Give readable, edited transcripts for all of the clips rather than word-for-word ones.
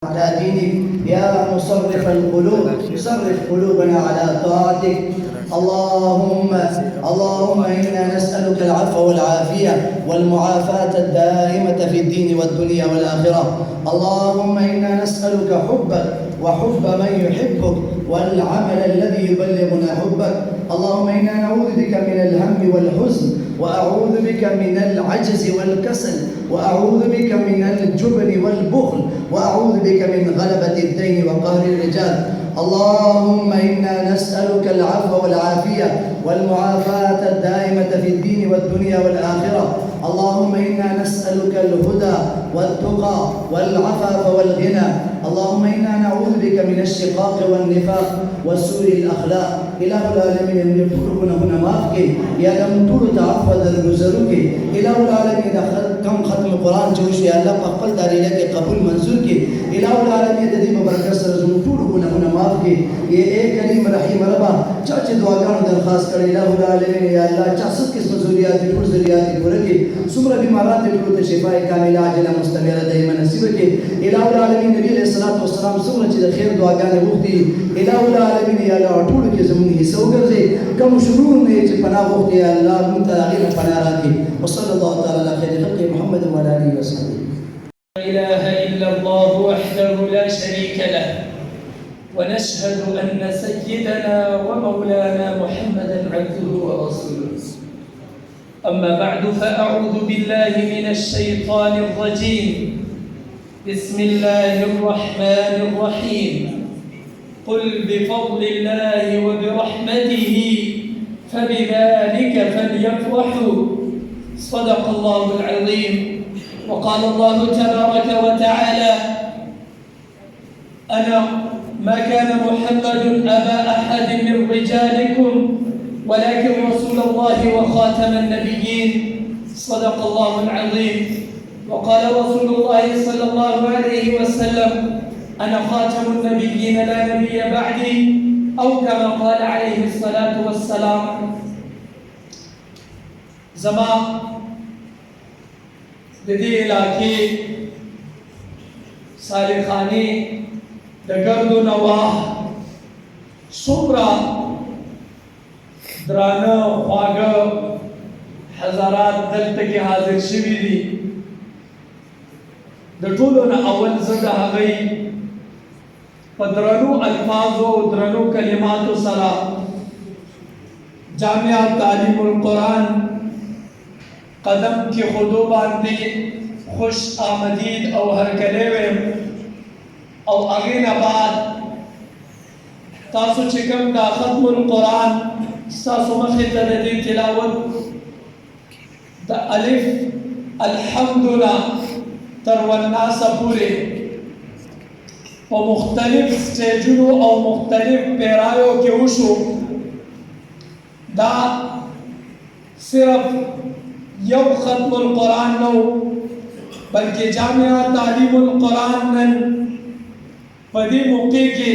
على دينك يا مصرف القلوب، صرف قلوبنا على طاعتك. اللهم إنا نسألك العفو والعافية والمعافاة الدائمة في الدين والدنيا والآخرة. اللهم إنا نسألك حبك وحب من يحبك والعمل الذي يبلغنا حبك. اللهم إنا نعوذ بك من الهم والحزن، وأعوذ بك من العجز والكسل، وأعوذ بك من الجبن والبخل، وأعوذ بك من غلبة الدين وقهر الرجال. اللهم إنا نسألك العفو والعافية والمعافاة الدائمة في الدين والدنيا والآخرة. اللهم إنا نسألك الهدى والتقى والعفاف والغنى. اللهم إنا نعوذ بك من الشقاق والنفاق وسوء الأخلاق. إله العالمين يملكون هنا مافك يا لم ترد عفو درگزروك. إله العالمين كم ختم القرآن جوش يا الله قبل داري لك قبول منظور کی. إله العالمين تدي مبارک سر زمطور هنا مافك یہ ایک کریم رحیم ربا چاچے دعاگان درخواست کرے. الہ العالمین یا اللہ چاسد قسم ضروریات پور ضروریات پورے کی سمر بیمارات پور شفاء کاملہ عاجلہ مستمرہ دائما نصیب کے. الہ العالمین نبی علیہ الصلوۃ والسلام سمر چیز خیر دعاگان وقتی الہ العالمین یا اللہ ٹھوڑ کے زمین حصہ وگرزے کم شرور میں چ پناہ وقتی یا اللہ منتظر پناہ راکی. وصلی اللہ تعالی علی خیر خلق محمد وعلى اله وصحبه. لا إله إلا الله وحده لا شريك له، ونشهد أن سيدنا ومولانا محمدا عبده ورسوله. أما بعد فأعوذ بالله من الشيطان الرجيم. بسم الله الرحمن الرحيم. قل بفضل الله وبرحمته فبذلك فليفرحوا. صدق الله العظيم. وقال الله تبارك وتعالى: أنا ما كان محمد أبا أحد من رجالكم ولكن رسول الله وخاتم النبيين. صدق الله العظيم. وقال رسول الله صلى الله عليه وسلم: أنا خاتم النبيين لا نبي بعدي، أو كما قال عليه الصلاة والسلام. زمان د دې علاقې صالحاني د ګردو نواه څومره درانه خواږه حضرات دلته کې حاضر شوي دي. د ټولو نه اول زه د هغوی په درنو الفاظو او درنو کلماتو سره جامعه تعلیم القرآن قدم کی خودو باندې خوش آمدید او هرکلی ویم. او هغې نه بعد تاسو چې کوم دا ختم القرآن ستاسو مخې ته د دې تلاوت د الف الحمد نه تر والناسه پورې په مختلف سټیجونو او مختلف پیرایو کې وشو. دا صرف یو ختم القرآن نو بلکہ جامعہ تعلیم القرآن نن پدی موقع کی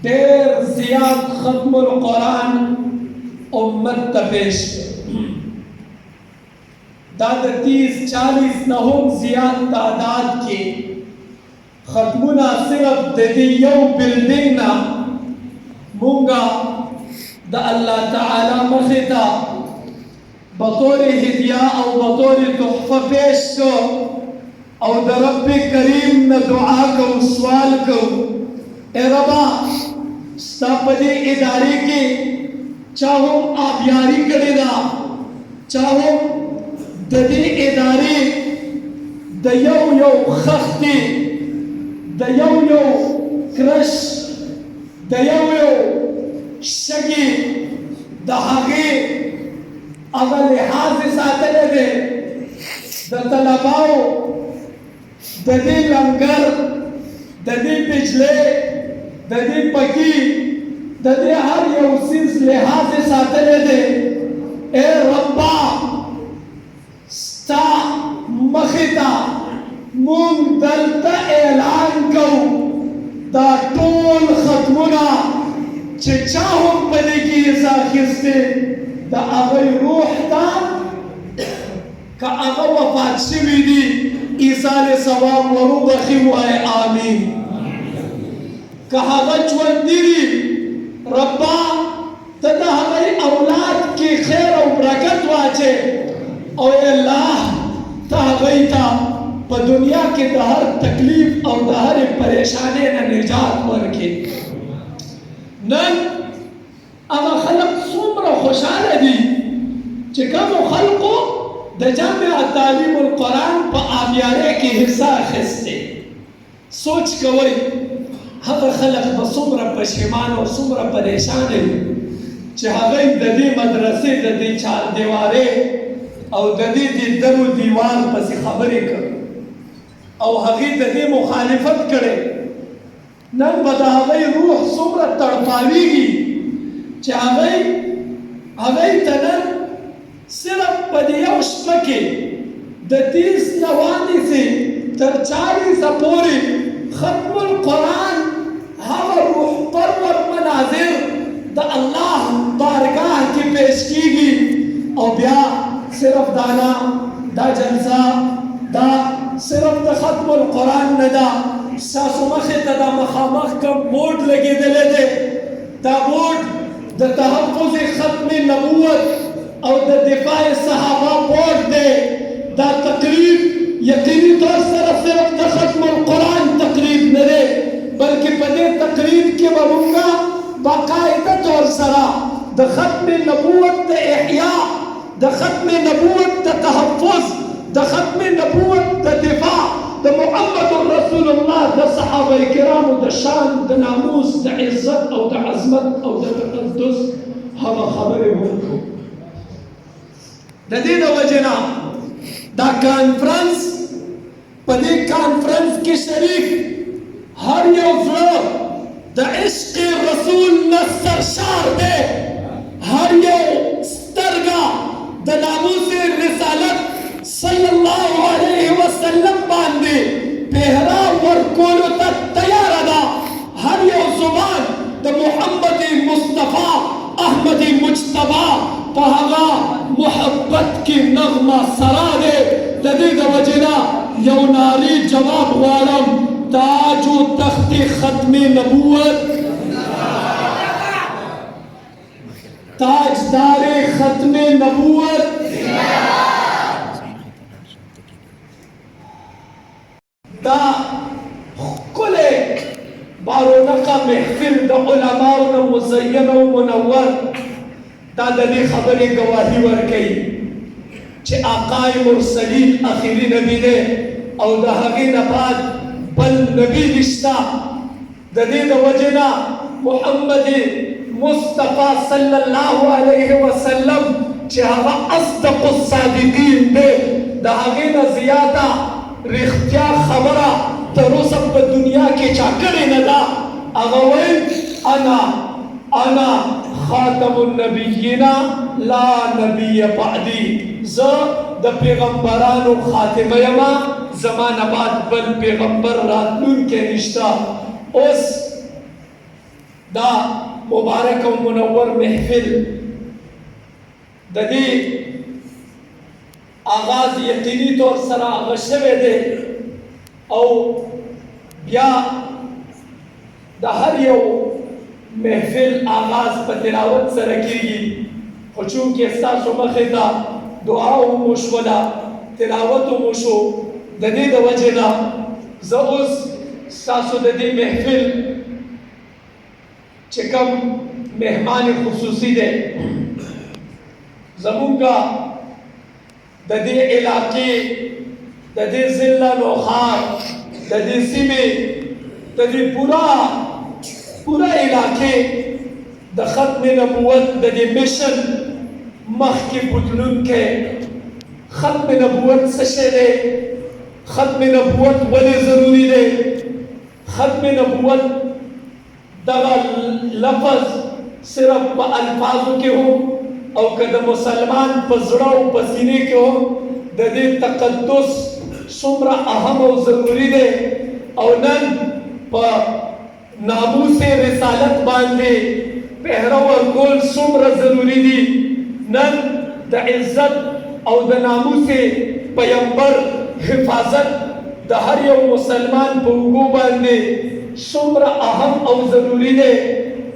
دیر زیاد ختم القرآن امت تپیش داد 30-40 نہم زیاد تعداد کی ختمنا صرف دی یو بلڈنگ نا مونگا دا اللہ تعالی مخیطا بطور ہدیہ او بطور تحفہ پیش کو او در رب کریم نہ دعا کو سوال کو. اے ربا ستا پدی ادارے کی چاہو آبیاری کرے دا چاہو ددی ادارے دیو یو خختی دیو یو کرش دیو یو شگی دہاگی اگر لحاظ ساتلے دے دا طلباؤ دا دی لنگر دا دی بجلے دا دی پکی دا دی ہر یو سیز لحاظ ساتلے دے. اے ربا ستا مخیطا مون دلتا اعلان کو دا طول ختمنا چه چاہم پدے کی ازاخستے دا اغی روح تا که اغا وفات شوی دی ایصال ثواب وروبخي وای آمین. که هغه ژوندي دي ربا ته د هغوی اولاد کې خیر او برکت واچې او الله ته هغوی ته په دنیا کې د هر تکلیف او د هرې پریشانۍ نه نجات ورکړي. نن هغه خلق څومره خوشحاله دي چې کومو خلقو د جامع تعلیم القرآن په آبیارۍ کې حصه اخیستې. سوچ کوئ هغه خلق به څومره پښیمان او څومره پریشان وي چې هغوی د دې مدرسې د دې چاردیوارۍ او د دې درو دیوال پسې خبرې کوي او هغې د دې مخالفت کړی. نن به د هغوی روح څومره تړپاویږي چې هغوی ته نن صرف په دې یو شپه کې د 30 نه وانیسي تر 40 پورې ختم القرآن هغه روح پرور مناظر د الله بارگاہ کې پیش کیږي او بیا صرف دا جلسه دا صرف د ختم القرآن نه ده. ستاسو مخې ته دا مخامخ کوم بورډ لګېدلی دی، دا بورډ د تحفظ ختم نبوت او د دفاع صحابه بورډ دی. دا تقریب یقیني طور سره صرف د ختم القرآن تقریب نه دی بلکې په دې تقریب کې به مونږ باقاعده طور سره د ختم نبوت د احیا، د ختم نبوت د تحفظ، د ختم نبوت د دفاع د محمد رسول الله د صحابه کرامو د شان، د ناموس، د عزت او د عظمت او د تقدس هغه خبرې وکړو. د دې د وجې نه دا کانفرنس په دې کانفرنس کې شریک هر یو زړه د عشق رسول نه سرشار دی، هر یو سترګه د ناموس رسالت صلی الله علیه وسلم باندې پهرا ورکولو ته تیاره ده، هر یو زبان د محمد مصطفی احمد مجتبی په هغه محبت کې نغمه سرا دی. د دې د وجې نه یو ناري جواب غواړم، تاج و تخت ختم نبوت، تاجدار ختم نبوت، دا ښکلی بارونقه محفل د علماو نه مزین او منور دا د دې خبرې ګواهي ورکوي چې آقای مرسلین اخري نبی دی او د هغې نه بعد بل نبی نشته. د دې د وجې نه محمد مصطفی صلی الله علیه وسلم چې هغه اصدق الصادقین دی، د هغې نه زیاته رښتیا خبره تر اوسه په دنیا کې چا کړې نه ده. هغه ویل انا خاتم النبیین لا نبی بعدی، زه د پیغمبرانو خاتمه یم، زما نه بعد بل پیغمبر راتلونکی نشته. اوس دا مبارک او منور محفل د دې آغاز یقیني طور سره هغه شوی دی او بیا د هر یو محفل آغاز په تلاوت سره کېږي، خو چونکې ستاسو مخې ته دعا مو شوله، تلاوت مو شو، د دې د وجې نه زه اوس ستاسو د دې محفل چې کوم مهمان خصوصي دی زمونږ د دې علاقې د دې ضلع نوخار د دې سیمې د دې پورا علاقې د ختم نبوت د دې مشن مخکې بوتلونکی ختم نبوت څه شی دی، ختم نبوت ولې ضروري دی، ختم نبوت دغه لفظ صرف په الفاظو کې هو او که د مسلمان په زړه او په سینې کې هم د دې تقدس څومره اهم او ضروري دی او نن په ناموس رسالت باندې پهره ورکول څومره ضروري دي. نن د عزت او د ناموس پیغمبر حفاظت د هر یو مسلمان په اوږو باندې څومره اهم او ضروري دی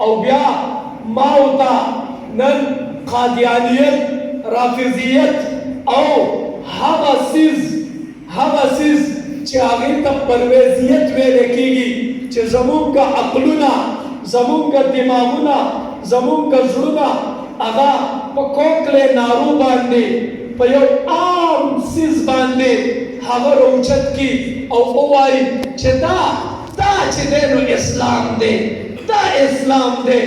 او بیا ما او تا نن قادیانیت رافضیت او هغه څیز چې هغې ته پرویزیت ویلی کېږي چې زمونږ عقلونه زمونږ دماغونه زمونږ زړونه هغه په کوکلې نارو باندې په یو عام څیز باندې هغه راوچت کړي او ووایي چې دا چې دی نو اسلام دی دا اسلام دی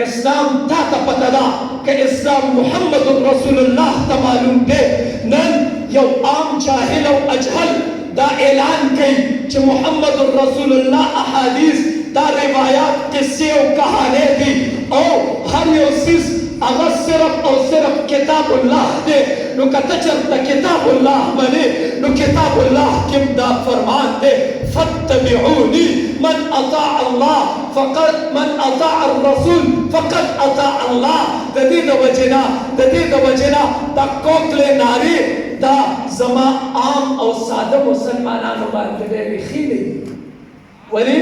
اسلام تا ته پته ده که اسلام محمد رسول الله ته معلوم دی نن یو عام جاهل او اجهل دا اعلان کوي چې محمد رسول الله احادیث دا روایات قصې او کہانی دي او هر یو څیز هغه صرف او صرف کتاب الله دی نو که ته چېرته کتاب الله منې نو کتاب الله کې دا فرمان دی فاتبعوني من اطاع الله فقد من اطاع الرسول فقد اطاع الله د دې د وجنا دا کوکلې نارې دا زما عام او ساده مسلمانانو باندې ریښې دي ولې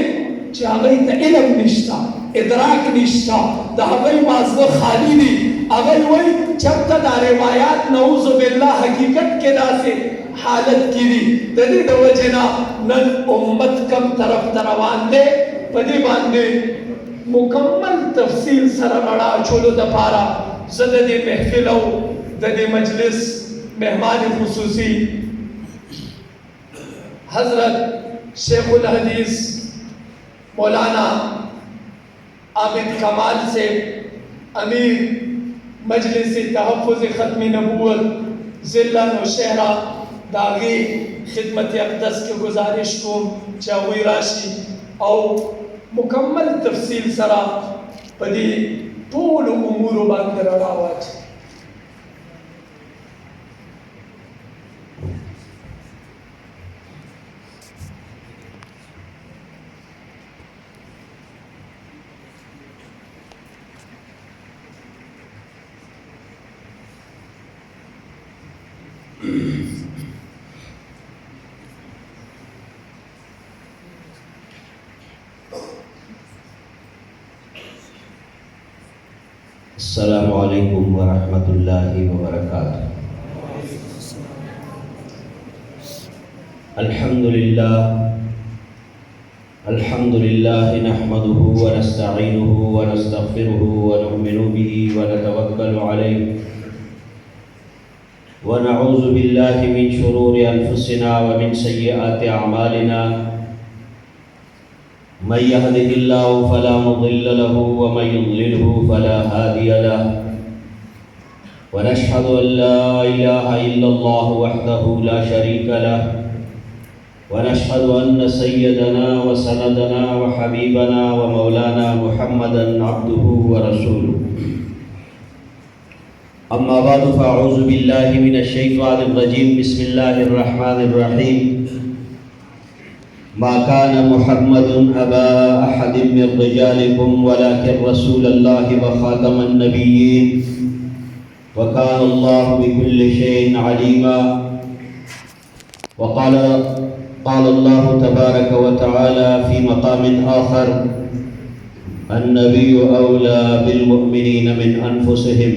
چې هغوی ته علم نشته ادراک نشته د هغوی مازغه خالي دي هغوی وایي چېرته دا روایات نعوذ بالله حقیقت کې داسې حالت کې دي د دې د وجې نه نن امت کم طرف ته روان دی په دې باندې مکمل تفصیل سره رڼا اچولو دپاره زه د دې محفل او د دې مجلس مهمان خصوصي حضرت شیخ الحدیث مولانا عابد کمال سے امیر مجلس تحفظ ختم نبوت ضلع نوشہرہ داغی خدمت اقدس کے گزارش کو چاوی راشی او مکمل تفصیل سرا پدی طول امور باندې رڼا واچي السلام علیکم ورحمۃ اللہ وبرکاتہ۔ الحمد للہ نحمده ونستعینه ونستغفره ونؤمن به ونتوکل علیہ ونعوذ باللہ من شرور انفسنا ومن سیئات اعمالنا من يهده الله فلا مضل له ومن يضلله فلا هادي له ونشهد أن لا إله إلا الله وحده لا شريك له ونشهد أن سيدنا وسندنا وحبيبنا ومولانا محمدا عبده ورسوله أما بعد فأعوذ بالله من الشيطان الرجيم بسم الله الرحمن الرحيم ما كان محمد أبا أحد من رجالكم ولكن رسول الله وخاتم النبيين وكان الله بكل شيء عليما وقال الله تبارك وتعالى في مقام آخر النبي أولى بالمؤمنين من أنفسهم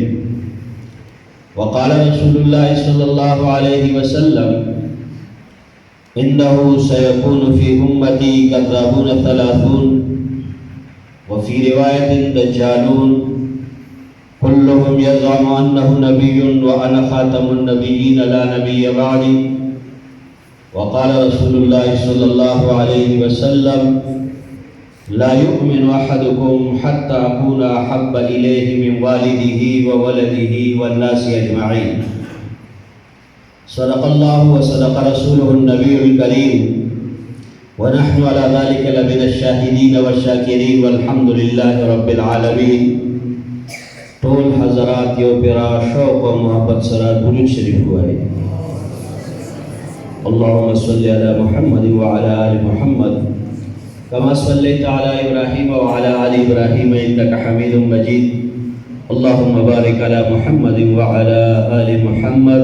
وقال رسول الله صلى الله عليه وسلم إنه سيكون في أمتي كذابون 30 وفي رواية دجالون كلهم يزعم أنه نبي وأنا خاتم النبيين لا نبي بعدي وقال رسول الله صلى الله عليه وسلم لا يؤمن أحدكم حتى أكون أحب إليه من والده وولده والناس أجمعين صدق الله وصدق رسوله النبي الكريم ونحن على ذلك لمن الشاهدين والشاكرين والحمد لله رب العالمين طول حضرات یو پیرا شوق و محبت سرا درود شریف ہوئے اللهم صل على محمد وعلى آل محمد كما صليت على إبراهيم وعلى آل إبراهيم إنك حميد مجيد اللهم بارك على محمد وعلى آل محمد